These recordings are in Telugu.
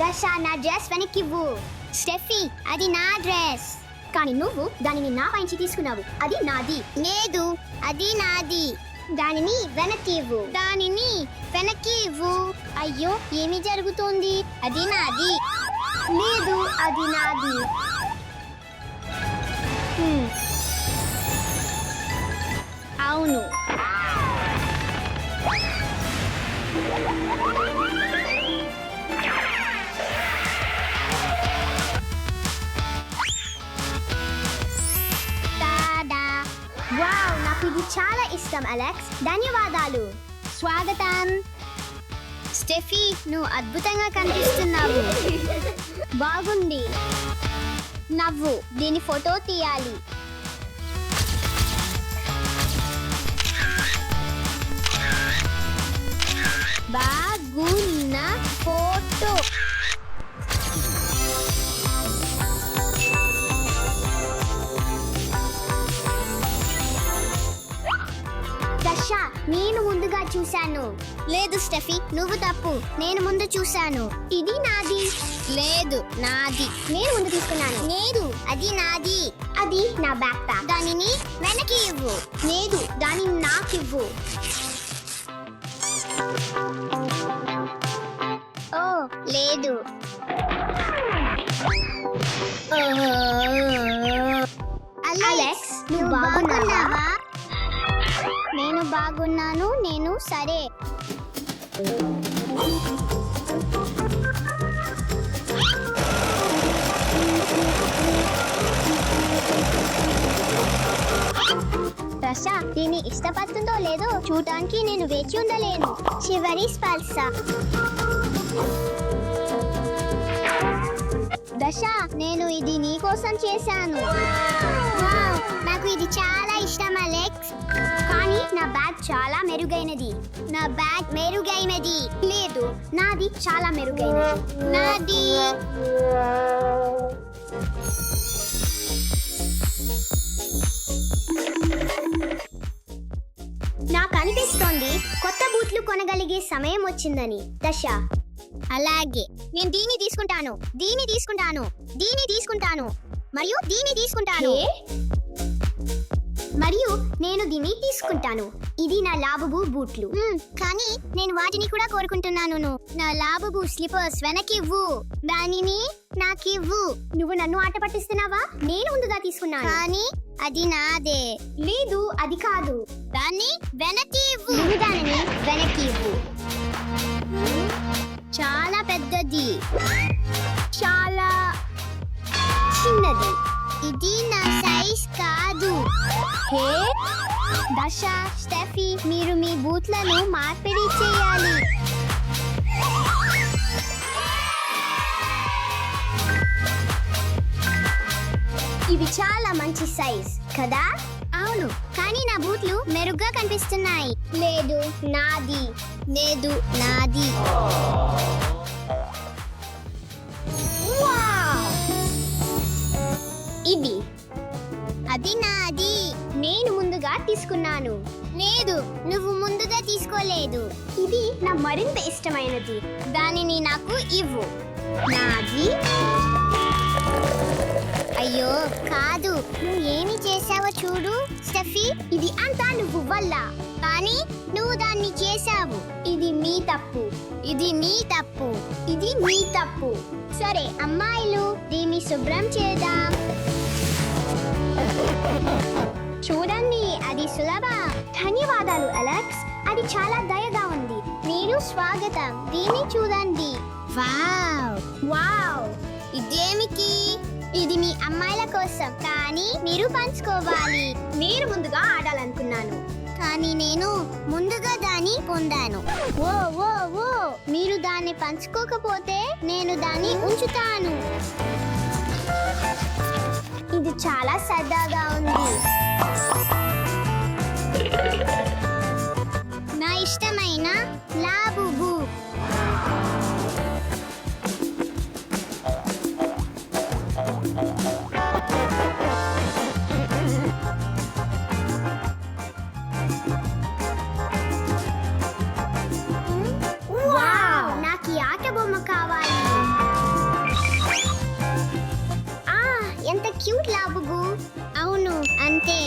దశ నా డ్రెస్ వెనక్కివ్వు. స్టెఫీ అది నా డ్రెస్. కానీ నువ్వు దానిని నా పైంచి తీసుకున్నావు. అది నాది. లేదు అది నాది. దానిని వెనక్కి ఇవ్వు. దానిని వెనక్కి ఇవ్వు. అయ్యో ఏమి జరుగుతోంది? అది నాది. లేదు అది నాది. అవును. వావ్, నాకు ఇది చాలా ఇష్టం అలెక్స్. ధన్యవాదాలు. స్వాగతం. స్టెఫీ నువ్వు అద్భుతంగా కనిపిస్తున్నావు. బాగుంది. నవ్వు. దీని ఫోటో తీయాలి. బాగున్న ఫోటో. దశ నేను ముందుగా చూశాను. లేదు స్టెఫీ నువ్వు తప్పు. నేను ముందు చూశాను. ఇది నాది. లేదు నాది. నేను ముందు తీసుకున్నాను. లేదు అది నాది. అది నా బ్యాక్ ప్యాక్. దానిని వెనక్కి ఇవ్వు. లేదు దానిని నాకివ్వు. ఓ లేదు. అలెక్స్ నువ్వు బాగున్నావా? నేను బాగున్నాను. నేను సరే. రస దీన్ని ఇష్టపడుతుందో లేదో చూడటానికి నేను వేచి ఉండలేను. చివరి స్పర్శ. దశ నేను ఇది నీ కోసం చేశాను. నాకు ఇది చాలా ఇష్టం అలెక్స్. కానీ నా బ్యాగ్ చాలా మెరుగైనది. నా బ్యాగ్ మెరుగైనది. లేదు నాది చాలా మెరుగైనది. నాది. నాకు అనిపిస్తోంది కొత్త బూట్లు కొనగలిగే సమయం వచ్చిందని. దశ అలాగే. నేను దీన్ని తీసుకుంటాను. దీన్ని తీసుకుంటాను. దీన్ని తీసుకుంటాను. మరియు దీన్ని తీసుకుంటాను. మరియు నేను దీన్ని తీసుకుంటాను. ఇది నా లాబుబు బూట్లు. కానీ నేను వాటిని కూడా కోరుకుంటున్నాను. నా లాబుబు స్లిపర్స్ వెనకివ్వు. దానిని నాకివ్వు. నువ్వు నన్ను ఆట పట్టిస్తున్నావా? నేను ముందుగా తీసుకున్నాను. కానీ అది నాదే. లేదు అది కాదు. దాన్ని వెనక్కి ఇవ్వు. నువ్వు దానిని వెనక్కి ఇవ్వు. చాలా పెద్దది. చాలా చిన్నది. ఇది నా సైజ్ కాదు. హే దశ స్టెఫీ మీరు మీ బూట్లను మార్పిడి చేయాలి. ఇవి చాలా మంచి సైజ్ కదా? అవును కానీ నా బూట్లు మెరుగ్గా కనిపిస్తున్నాయి. లేదు నాది. లేదు నాది. ఇది అది నాది. నేను ముందుగా తీసుకున్నాను. లేదు నువ్వు ముందుగా తీసుకోలేదు. ఇది నా మరింత ఇష్టమైనది. దానిని నాకు ఇవ్వు. నాది. అయ్యో కాదు. నువ్వు ఏమి చేసావో చూడు స్టెఫీ. ఇది అంతా నువ్వు వల్ల. కానీ నువ్వు దాన్ని చేసావు. ఇది మీ తప్పు. ఇది నీ తప్పు. ఇది నీ తప్పు. సరే అమ్మాయిలు దీన్ని శుభ్రం చేద్దాం. చూడండి అది సులభ. ధన్యవాదాలు అలెక్స్. అది చాలా దయగా ఉంది. మీరు స్వాగతం. దీన్ని చూడండి. Wow wow. ఇదేమిటి? ఇది మీ అమ్మాయిల కోసం. కానీ మీరు పంచుకోవాలి. మీరు ముందుగా ఆడాలనుకున్నాను కానీ నేను ముందుగా దాన్ని పొందాను. ఓ ఓ ఓ మీరు దాన్ని పంచుకోకపోతే నేను దాన్ని ఉంచుతాను. ఇది చాలా సరదాగా ఉంది. నా ఇష్టమైన లాబుబు. వావ్ నాకు ఈ ఆట బొమ్మ కావాలి. క్యూట్ లాబుబు. అవును అంతే.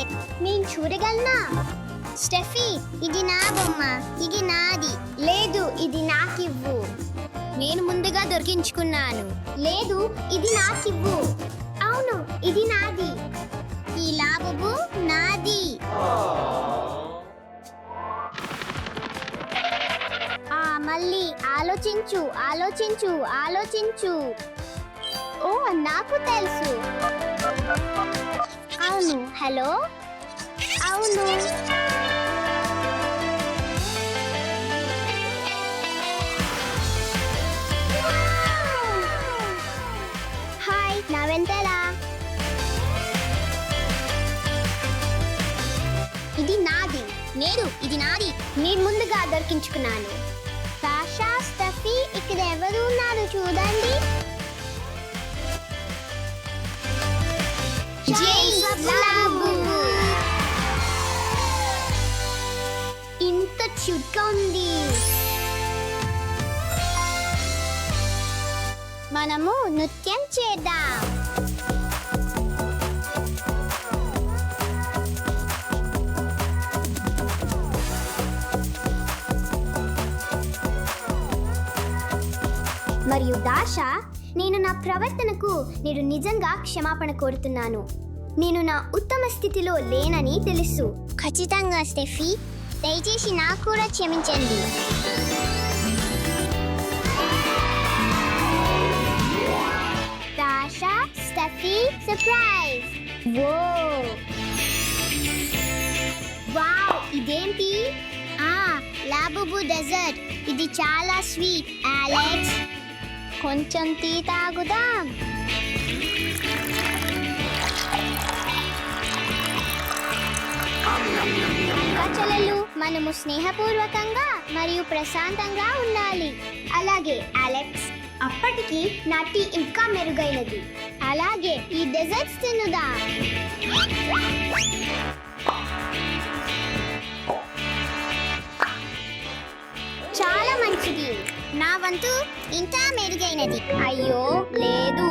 నేను చూడగలనా? స్టెఫీ, ఇది నా బొమ్మ, ఇది నాది. లేదు, ఇది నాకివ్వు. నేను ముందుగా దొరికించుకున్నాను. లేదు, ఇది నాకివ్వు. అవును, ఇది నాది. ఈ లాబుబు నాది. మళ్ళీ ఆలోచించు, ఆలోచించు, ఆలోచించు. ఓ, నాకు తెలుసు. అవును. హలో. అవును. హాయ్, నా వెంటలా. ఇది నాది. లేదు, ఇది నాది. నేను ముందుగా దొరికించుకున్నాను. సాషా, స్టఫీ, ఇక్కడ ఎవరు ఉన్నారు చూడండి. ఇంత క్యూట్గా ఉంది. మనము నృత్యం చేద్దాం. మరియు దాషా, నేను నా ప్రవర్తనకు నేను నిజంగా క్షమాపణ కోరుతున్నాను. నేను నా ఉత్తమ స్థితిలో లేనని తెలుసు. ఖచ్చితంగా స్టెఫీ, దయచేసి నాకు కూడా క్షమించండి. దాషా, స్టెఫీ, సర్ప్రైజ్. వావ్, ఇదేంటి? లాబుబు డెజర్ట్. ఇది చాలా స్వీట్. అలెక్స్, కొంచెం టీ తాగుదాం. చెల్లెలు, మనము స్నేహపూర్వకంగా మరియు ప్రశాంతంగా ఉండాలి. అలాగే అలెక్స్. అప్పటికి నా టీ ఇంకా మెరుగైనది. అలాగే ఈ డెజర్ట్స్ తినుదాం. చాలా మంచిది. నా వంతు ఇంకా మెరుగైనది. అయ్యో లేదు.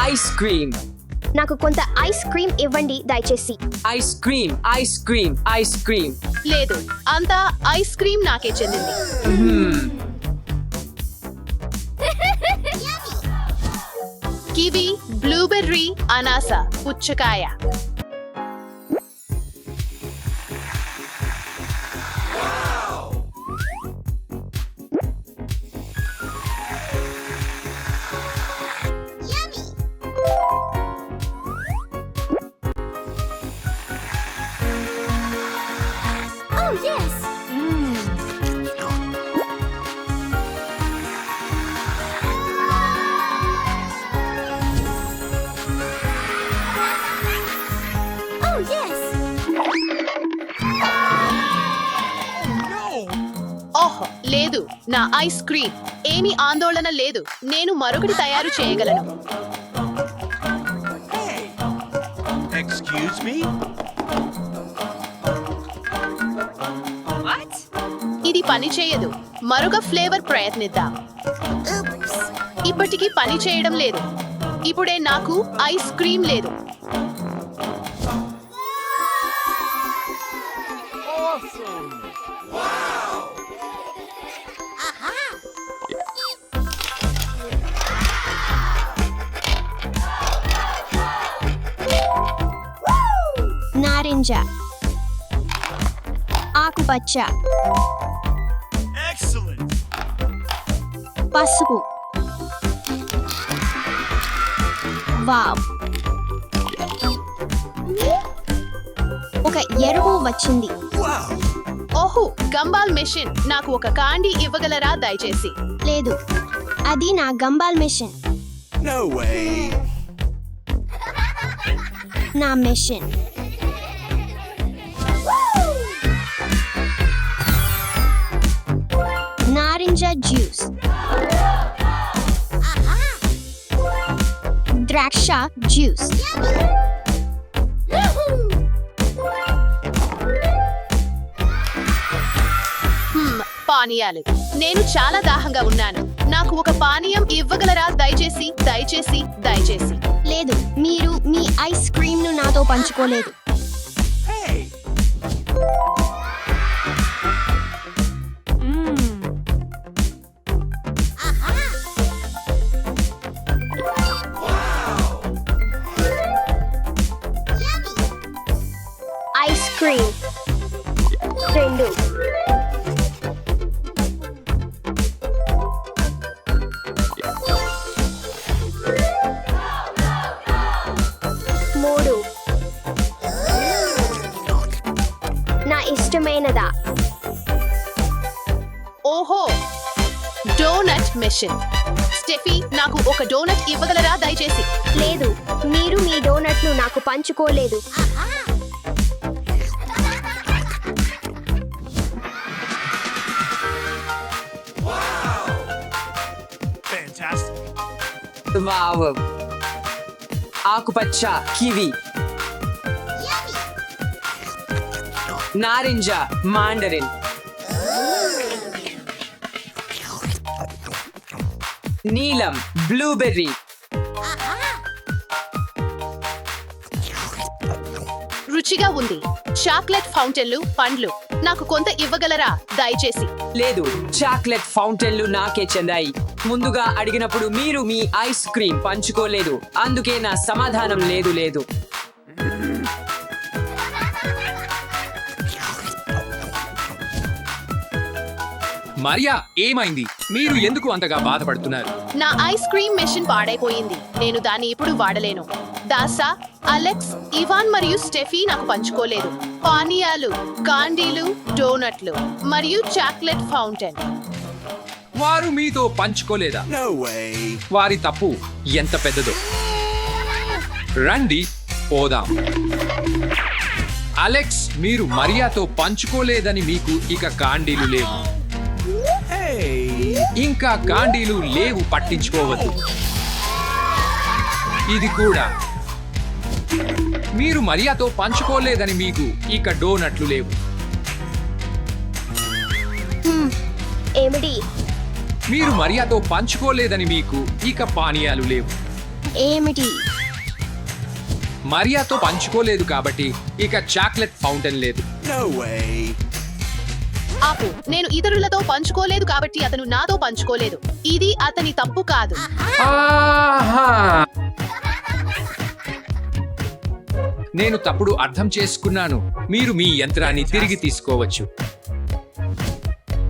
Ice cream. నాకు కొంత ఐస్ క్రీమ్ ఇవ్వండి దయచేసి. Ice cream, ice cream, ice cream. లేదు, అంతా ఐస్ క్రీమ్ నాకే చెందింది. కివి, బ్లూబెర్రీ, అనాస, పుచ్చకాయ. ఓహ్ లేదు, నా ఐస్ క్రీమ్. ఏమీ ఆందోళన లేదు, నేను మరొకటి తయారు చేయగలను. Excuse me? What? ఇది పని చేయదు. మరొక ఫ్లేవర్ ప్రయత్నిద్దాం. ఇప్పటికీ పని చేయడం లేదు. ఇప్పుడే నాకు ఐస్ క్రీమ్ లేదు. నారింజ, ఆకుపచ్చ, Excellent. పసుపు. వావ్, ఒక ఎరుపు వచ్చింది. Wow. ఓహో, గంబాల్ మెషిన్. నాకు ఒక కాండీ ఇవ్వగలరా దయచేసి? లేదు, అది నా గంబాల్ మెషిన్. No way. నా మెషిన్. నారింజ జ్యూస్, ద్రాక్ష జ్యూస్. పానీయాలు. నేను చాలా దాహంగా ఉన్నాను. నాకు ఒక పానీయం ఇవ్వగలరా దయచేసి? దయచేసి, దయచేసి. నాతో పంచుకోలేదు. ఐస్ క్రీమ్ 2 3 నా ఇష్టమైనదా ఓహో, డోనట్ మిషన్. స్టెఫీ, నాకు ఒక డోనట్ ఇవ్వగలరా దయచేసి? లేదు, మీరు మీ డోనట్ను నాకు పంచుకోలేదు. వావ్. ఆకుపచ్చ కివి. నారింజ మాండరిన్. నీలం బ్లూబెర్రీ. రుచిగా ఉంది. చాక్లెట్ ఫౌంటైన్లు, పండ్లు. నాకు కొంత ఇవ్వగలరా దయచేసి? లేదు, చాక్లెట్ ఫౌంటైన్లు నాకే చెందాయి. ముందుగా అడిగినప్పుడు మీరు మీ ఐస్ క్రీమ్ పంచుకోలేదు, అందుకే నా సమాధానం లేదు. మరియా, ఏమైంది? మీరు ఎందుకు అంతగా బాధపడుతున్నారు? నా ఐస్ క్రీమ్ మెషిన్ పాడైపోయింది. నేను దాన్ని ఇప్పుడు వాడలేను. దాసా, అలెక్స్, ఇవాన్ మరియు స్టెఫీ నాకు పంచుకోలేదు. పానీయాలు, కాండీలు, డోనట్లు మరియు చాక్లెట్ ఫౌంటైన్. వారు మీతో పంచుకోలేదా? వారి తప్పు ఎంత పెద్దదో. రండి పోదాం. అలెక్స్, మీరు మరియాతో పంచుకోలేదని మీకు ఇక కాండీలు లేవు. ఇంకా కాండీలు లేవు, పట్టించుకోవద్దు. ఇది కూడా. మీరు మరియాతో పంచుకోలేదని మీకు ఇక డోనట్లు లేవు. ఏమిటి? మీరు మరియాతో పంచుకోలేదని మీకు ఇక పానీయాలు లేవు. ఏమిటి? మరియాతో పంచుకోలేదు కాబట్టి ఇక చాక్లెట్ ఫౌంటైన్ లేదు. ఆపు, నేను ఇతరులతో పంచుకోలేదు కాబట్టి అతను నాతో పంచుకోలేదు. ఇది అతని తప్పు కాదు. నేను తప్పుడు అర్థం చేసుకున్నాను. మీరు మీ యంత్రాన్ని తిరిగి తీసుకోవచ్చు.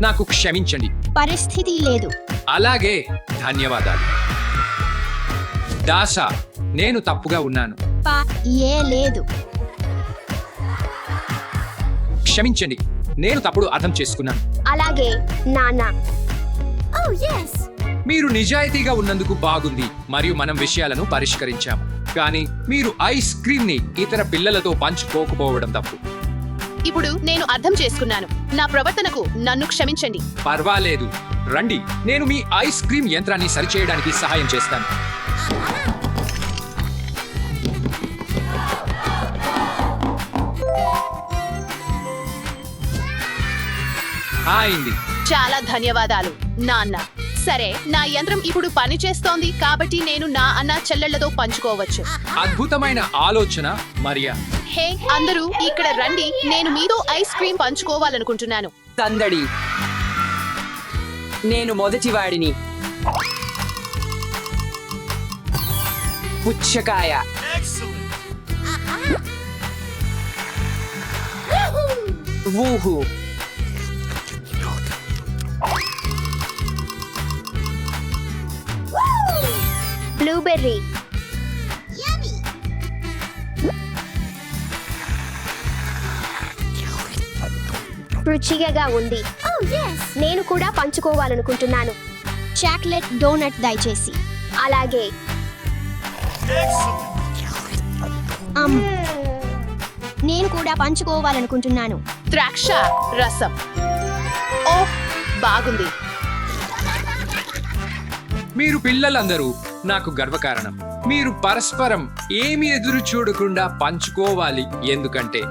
నాకు క్షమించండి. పరిస్థితి లేదు. అలాగే, ధన్యవాదాలు. దాసా, నేను తప్పుగా ఉన్నాను. లేదు. క్షమించండి, నేను తప్పుడు అర్థం చేసుకున్నాను. అలాగే నాన్న. మీరు నిజాయితీగా ఉన్నందుకు బాగుంది మరియు మనం విషయాలను పరిష్కరించాము. కానీ మీరు ఐస్ క్రీమ్ ని ఇతర పిల్లలతో పంచుకోకపోవడం తప్పు. ఇప్పుడు నేను అర్థం చేసుకున్నాను. నా ప్రవర్తనకు నన్ను క్షమించండి. పర్వాలేదు, రండి, నేను మీ ఐస్ క్రీమ్ యంత్రాన్ని సరిచేయడానికి సహాయం చేస్తాను. అయింది. చాలా ధన్యవాదాలు నాన్న. సరే, నా యంత్రం ఇప్పుడు పని చేస్తోంది కాబట్టి నేను నా అన్న చెల్లెళ్లతో పంచుకోవచ్చు. అద్భుతమైన ఆలోచన మరియా. హే, అందరూ ఇక్కడ రండి, నేను మీతో ఐస్ క్రీమ్ పంచుకోవాలనుకుంటున్నాను. సందడి. నేను మొదటివాడిని. పుచ్చకాయ. వూహు. బ్లూబెర్రీ. రుచిగా ఉంది. నేను కూడా పంచుకోవాలనుకుంటున్నాను. చాక్లెట్ డోనట్ దయచేసి. అలాగే. నేను కూడా పంచుకోవాలనుకుంటున్నాను. ద్రాక్ష రసం. ఓహ్, బాగుంది. మీరు పిల్లలందరూ నాకు గర్వకారణం. మీరు పరస్పరం ఏమి ఎదురు చూడకుండా పంచుకోవాలి, ఎందుకంటే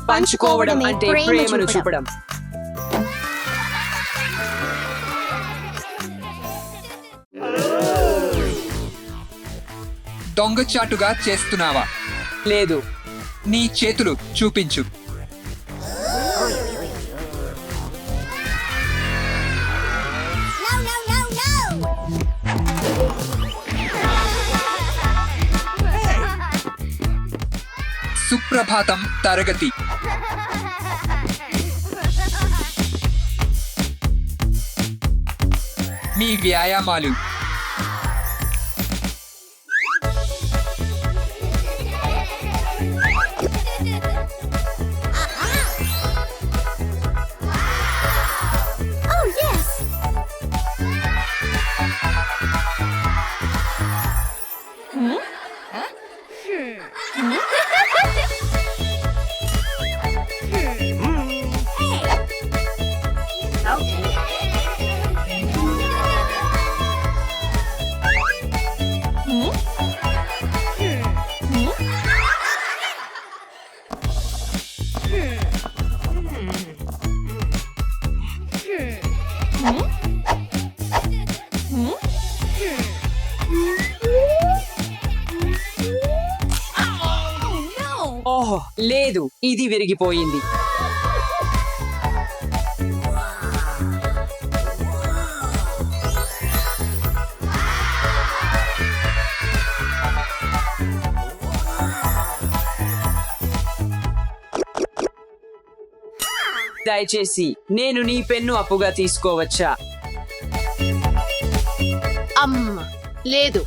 పంచుకోవడం అంటే ప్రేమను చూపడం. దొంగచాటుగా చేస్తున్నావా? లేదు. నీ చేతులు చూపించు. సుప్రభాతం తరగతి. మీ వ్యాయామాలు. Oh, yes! ఓహ్ లేదు, ఇది విరిగిపోయింది. దయచేసి నేను నీ పెన్ను అప్పుగా తీసుకోవచ్చా? అమ్మ లేదు.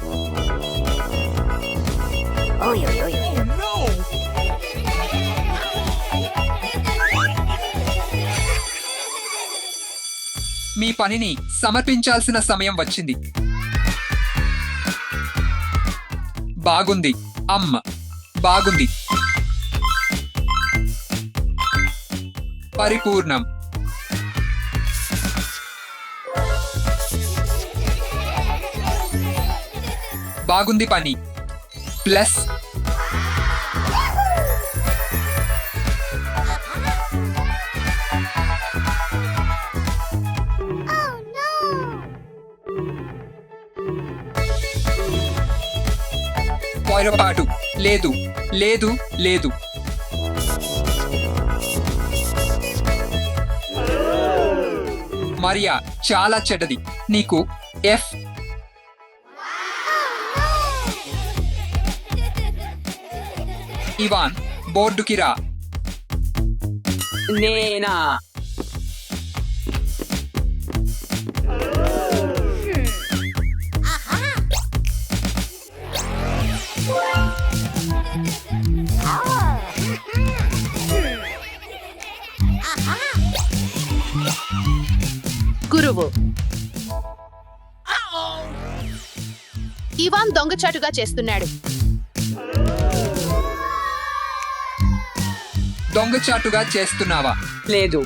మీ పనిని సమర్పించాల్సిన సమయం వచ్చింది. బాగుంది అమ్మ, బాగుంది. పరిపూర్ణం. బాగుంది పని. ప్లస్. Oh, no! పొరపాటు. లేదు, లేదు, లేదు. మరియా చాలా చెడ్డది. నీకు ఎఫ్. ఇవాన్ బోర్డుకి రా. నేనా? గురువు. ఇవాన్ దొంగచాటుగా చేస్తున్నాడు. దొంగచాటుగా చేస్తున్నావా? లేదు.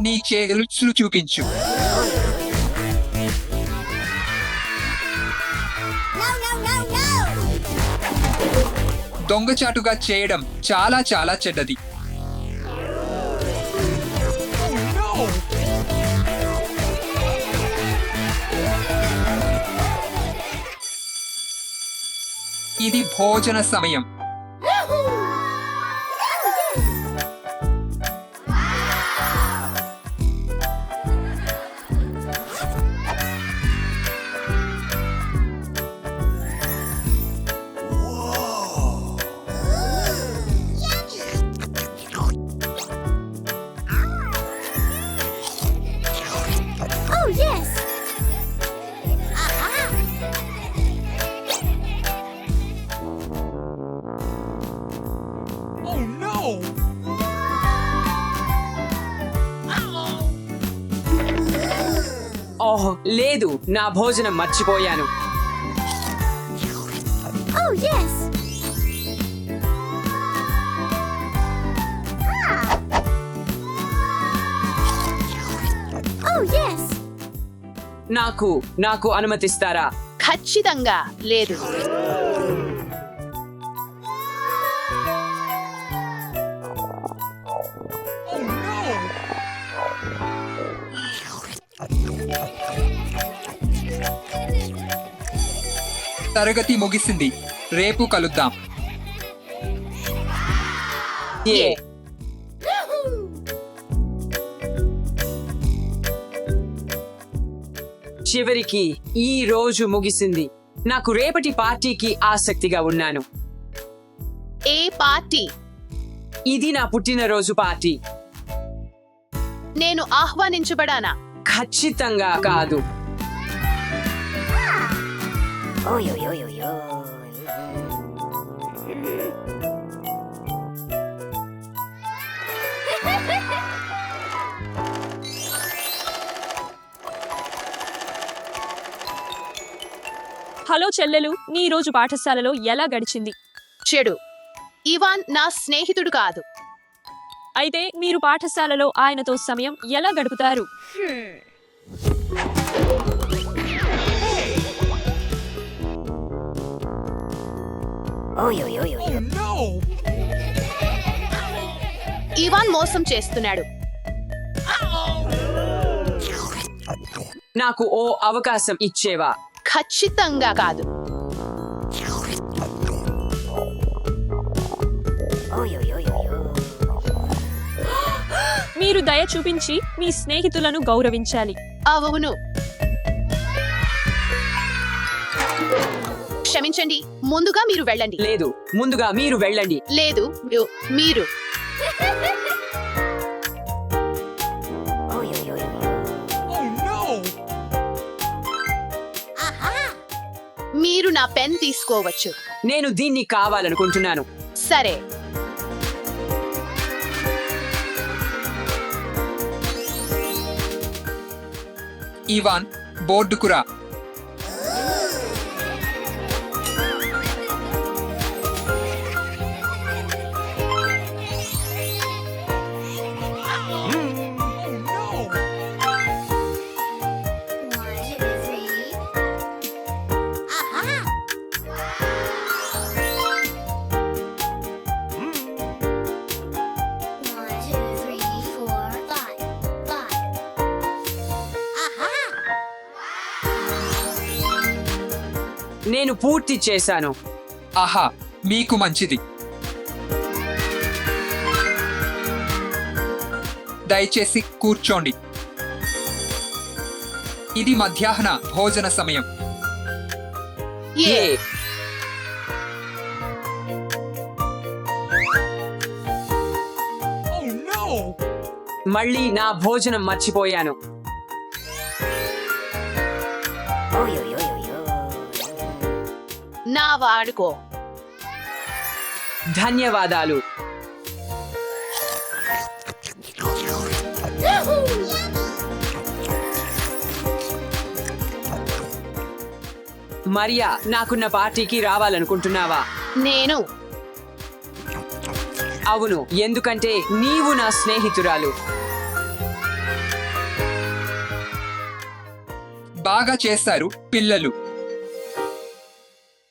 నీ చేతులు చూపించు. No, no, no, no! దొంగచాటుగా చేయడం చాలా చాలా చెడ్డది. ఇది భోజన సమయం. Oh, yes! ఓహ్ లేదు, నా భోజనం మర్చిపోయాను. Oh, yes! Oh, yes! నాకు అనుమతిస్తారా? ఖచ్చితంగా లేదు. తరగతి ముగిసింది. రేపు కలుద్దాం. ఏ చివరికి ఈ రోజు ముగిసింది. నాకు రేపటి పార్టీకి ఆసక్తిగా ఉన్నాను. ఏ పార్టీ? ఇది నా పుట్టినరోజు పార్టీ. నేను ఆహ్వానించబడానా? ఖచ్చితంగా కాదు. హలో చెల్లెలు, నీ రోజు పాఠశాలలో ఎలా గడిచింది? చెడు. ఇవాన్ నా స్నేహితుడు కాదు. అయితే మీరు పాఠశాలలో ఆయనతో సమయం ఎలా గడుపుతారు? ఇవాన్ మోసం చేస్తున్నాడు. నాకు ఓ అవకాశం ఇచ్చేవా? ఖచ్చితంగా కాదు. మీరు దయ చూపించి మీ స్నేహితులను గౌరవించాలి. అవును. క్షమించండి, ముందుగా మీరు వెళ్ళండి. లేదు, ముందుగా మీరు వెళ్ళండి. లేదు, మీరు. మీరు నా పెన్ తీసుకోవచ్చు. నేను దీన్ని కావాలనుకుంటున్నాను. సరే. ఇవాన్, బోర్డుకు రా. నేను పూర్తి చేశాను. ఆహా, మీకు మంచిది. దయచేసి కూర్చోండి. ఇది మధ్యాహ్న భోజన సమయం. ఏ. మళ్ళీ నా భోజనం మర్చిపోయాను. నా వాడుకో. ధన్యవాదాలు. మరియా, నాకున్న పార్టీకి రావాలనుకుంటున్నావా? నేను. అవును, ఎందుకంటే నీవు నా స్నేహితురాలు. బాగా చేశారు పిల్లలు.